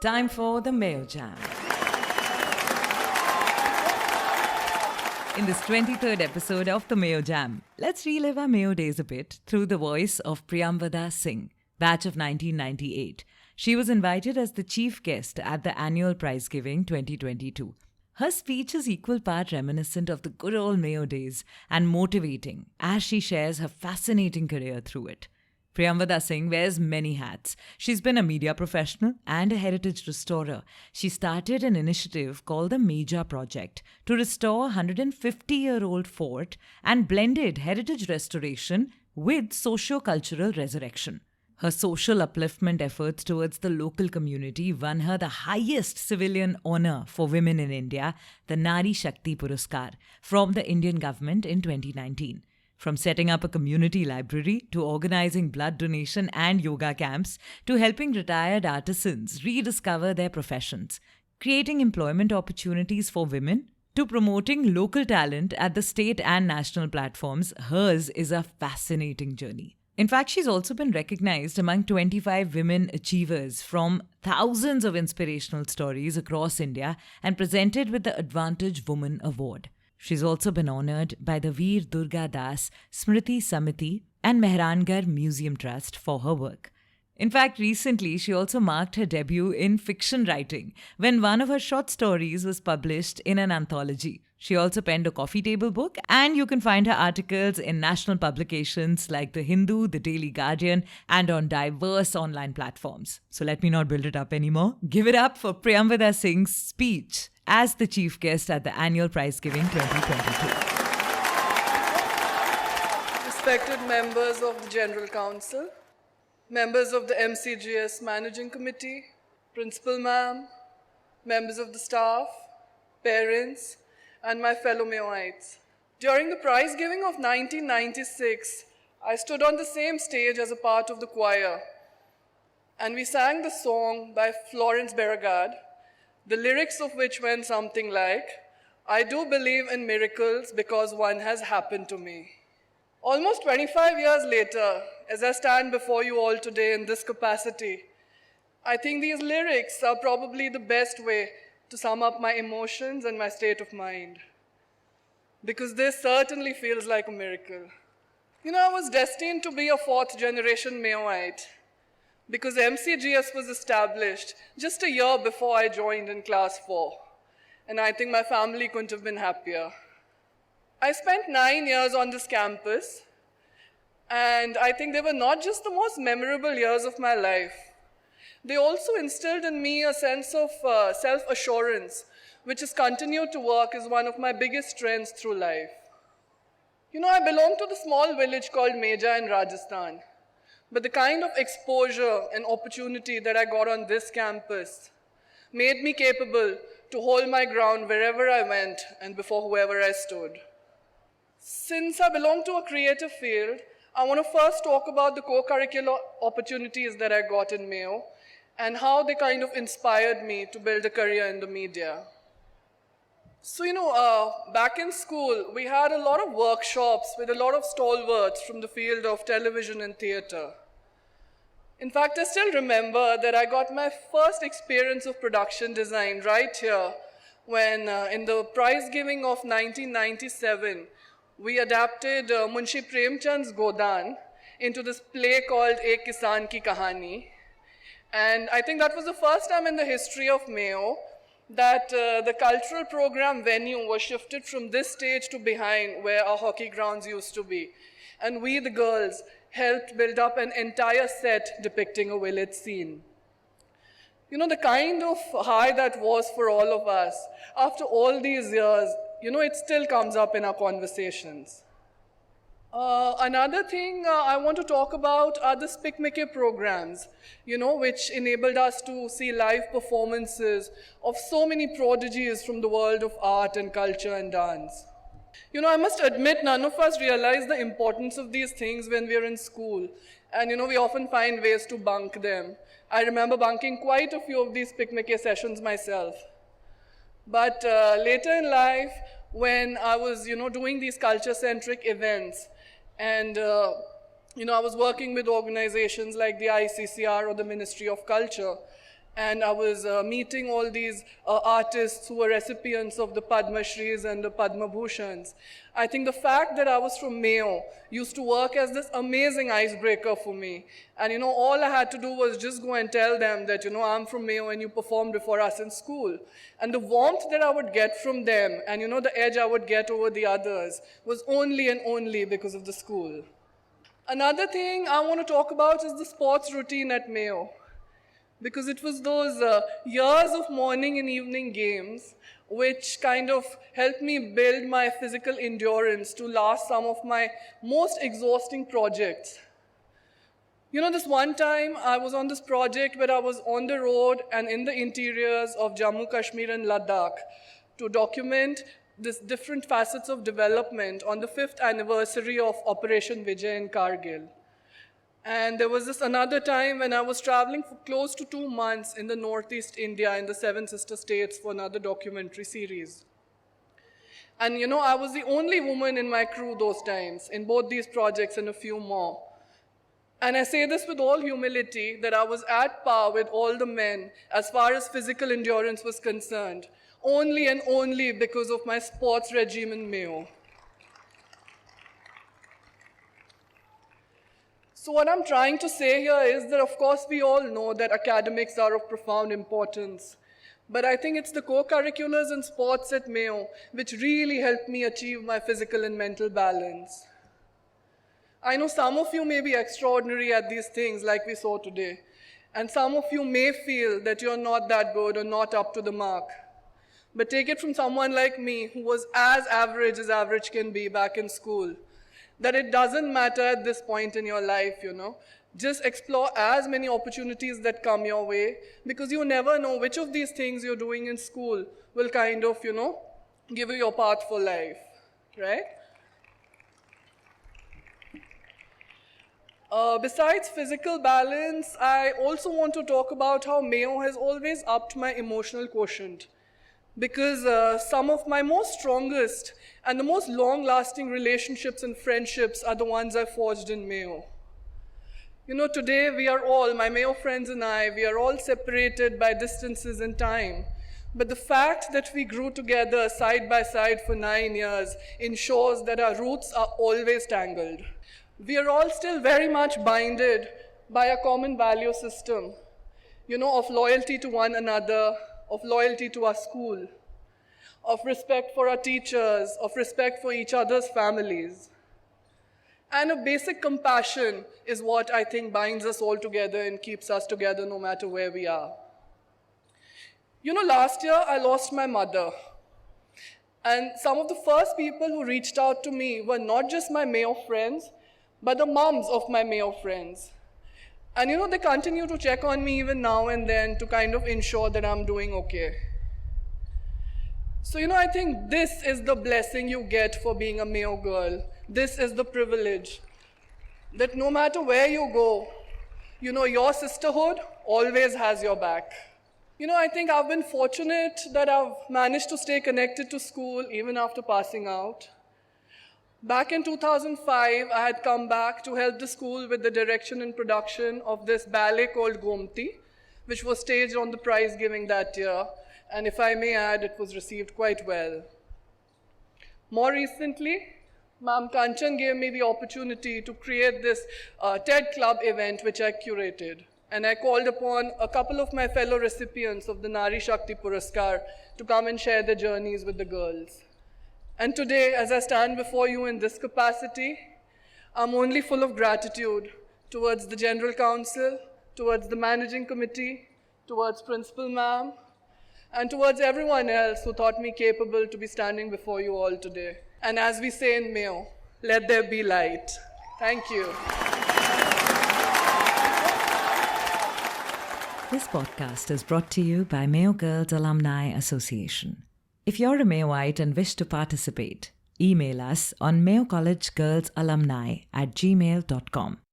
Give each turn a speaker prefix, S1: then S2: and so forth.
S1: Time for the Mayo Jam. In this 23rd episode of the Mayo Jam, let's relive our Mayo days a bit through the voice of Priyamvada Singh, batch of 1998. She was invited as the chief guest at the annual prize giving 2022. Her speech is equal part reminiscent of the good old Mayo days and motivating as she shares her fascinating career through it. Priyamvada Singh wears many hats. She's been a media professional and a heritage restorer. She started an initiative called the Mayo Jam Project to restore a 150-year-old fort and blended heritage restoration with socio-cultural resurrection. Her social upliftment efforts towards the local community won her the highest civilian honour for women in India, the Nari Shakti from the Indian government in 2019. From setting up a community library to organising blood donation and yoga camps to helping retired artisans rediscover their professions, creating employment opportunities for women to promoting local talent at the state and national platforms, hers is a fascinating journey. In fact, she's also been recognised among 25 women achievers from thousands of inspirational stories across India and presented with the Advantage Woman Award. She's also been honoured by the Veer Durga Das Smriti Samiti and Mehrangarh Museum Trust for her work. In fact, recently she also marked her debut in fiction writing when one of her short stories was published in an anthology. She also penned a coffee table book, and you can find her articles in national publications like The Hindu, The Daily Guardian, and on diverse online platforms. So let me not build it up anymore. Give it up for Priyamvada Singh's speech as the chief guest at the annual prize giving 2022.
S2: Respected members of the General Council, members of the MCGS Managing Committee, Principal Ma'am, members of the staff, parents, and my fellow Mayoites. During the prize giving of 1996, I stood on the same stage as a part of the choir, and we sang the song by Florence Beragad, the lyrics of which went something like, "I do believe in miracles because one has happened to me." Almost 25 years later, as I stand before you all today in this capacity, I think these lyrics are probably the best way to sum up my emotions and my state of mind. Because this certainly feels like a miracle. I was destined to be a fourth-generation Mayoite because MCGS was established just a year before I joined in class 4. And I think my family couldn't have been happier. I spent 9 years on this campus, and I think they were not just the most memorable years of my life. They also instilled in me a sense of self-assurance, which has continued to work as one of my biggest strengths through life. I belong to the small village called Meja in Rajasthan, but the kind of exposure and opportunity that I got on this campus made me capable to hold my ground wherever I went and before whoever I stood. Since I belong to a creative field, I want to first talk about the co-curricular opportunities that I got in Mayo and how they kind of inspired me to build a career in the media. So, back in school, we had a lot of workshops with a lot of stalwarts from the field of television and theatre. In fact, I still remember that I got my first experience of production design right here when, in the prize giving of 1997, we adapted Munshi Premchand's Godan into this play called Ek Kisan Ki Kahani. And I think that was the first time in the history of Mayo that the cultural program venue was shifted from this stage to behind where our hockey grounds used to be. And we, the girls, helped build up an entire set depicting a village scene. The kind of high that was for all of us, after all these years, it still comes up in our conversations. Another thing I want to talk about are the Spikmike programs, which enabled us to see live performances of so many prodigies from the world of art and culture and dance. I must admit, none of us realize the importance of these things when we are in school. And, we often find ways to bunk them. I remember bunking quite a few of these Spikmike sessions myself. But later in life, when I was, doing these culture-centric events, and, I was working with organizations like the ICCR or the Ministry of Culture, And I was meeting all these artists who were recipients of the Padma Shris and the Padma Bhushans. I think the fact that I was from Mayo used to work as this amazing icebreaker for me. And all I had to do was just go and tell them that, I'm from Mayo and you performed before us in school. And the warmth that I would get from them and, the edge I would get over the others was only and only because of the school. Another thing I want to talk about is the sports routine at Mayo. Because it was those years of morning and evening games which kind of helped me build my physical endurance to last some of my most exhausting projects. This one time I was on this project where I was on the road and in the interiors of Jammu, Kashmir and Ladakh to document these different facets of development on the 5th anniversary of Operation Vijay in Kargil. And there was this another time when I was traveling for close to 2 months in the Northeast India in the Seven Sister States for another documentary series. And I was the only woman in my crew those times, in both these projects and a few more. And I say this with all humility, that I was at par with all the men as far as physical endurance was concerned, only and only because of my sports regime in Mayo. So what I'm trying to say here is that, of course, we all know that academics are of profound importance. But I think it's the co-curriculars and sports at Mayo which really helped me achieve my physical and mental balance. I know some of you may be extraordinary at these things like we saw today. And some of you may feel that you're not that good or not up to the mark. But take it from someone like me who was as average can be back in school, that it doesn't matter at this point in your life, Just explore as many opportunities that come your way, because you never know which of these things you're doing in school will kind of, give you your path for life, right? Besides physical balance, I also want to talk about how Mayo has always upped my emotional quotient. Because some of my most strongest and the most long-lasting relationships and friendships are the ones I forged in Mayo. Today we are all, my Mayo friends and I, we are all separated by distances and time. But the fact that we grew together side by side for 9 years ensures that our roots are always tangled. We are all still very much binded by a common value system, of loyalty to one another, of loyalty to our school, of respect for our teachers, of respect for each other's families. And a basic compassion is what I think binds us all together and keeps us together no matter where we are. Last year I lost my mother. And some of the first people who reached out to me were not just my Mayo friends, but the moms of my Mayo friends. And they continue to check on me even now and then to kind of ensure that I'm doing okay. So, I think this is the blessing you get for being a Mayo girl. This is the privilege. That no matter where you go, your sisterhood always has your back. I think I've been fortunate that I've managed to stay connected to school even after passing out. Back in 2005, I had come back to help the school with the direction and production of this ballet called Gomti, which was staged on the prize giving that year. And if I may add, it was received quite well. More recently, Ma'am Kanchan gave me the opportunity to create this TED Club event which I curated. And I called upon a couple of my fellow recipients of the Nari Shakti Puraskar to come and share their journeys with the girls. And today, as I stand before you in this capacity, I'm only full of gratitude towards the General Council, towards the Managing Committee, towards Principal Ma'am, and towards everyone else who thought me capable to be standing before you all today. And as we say in Mayo, let there be light. Thank you.
S1: This podcast is brought to you by Mayo Girls Alumni Association. If you're a Mayoite and wish to participate, email us on mayocollegegirlsalumni@gmail.com.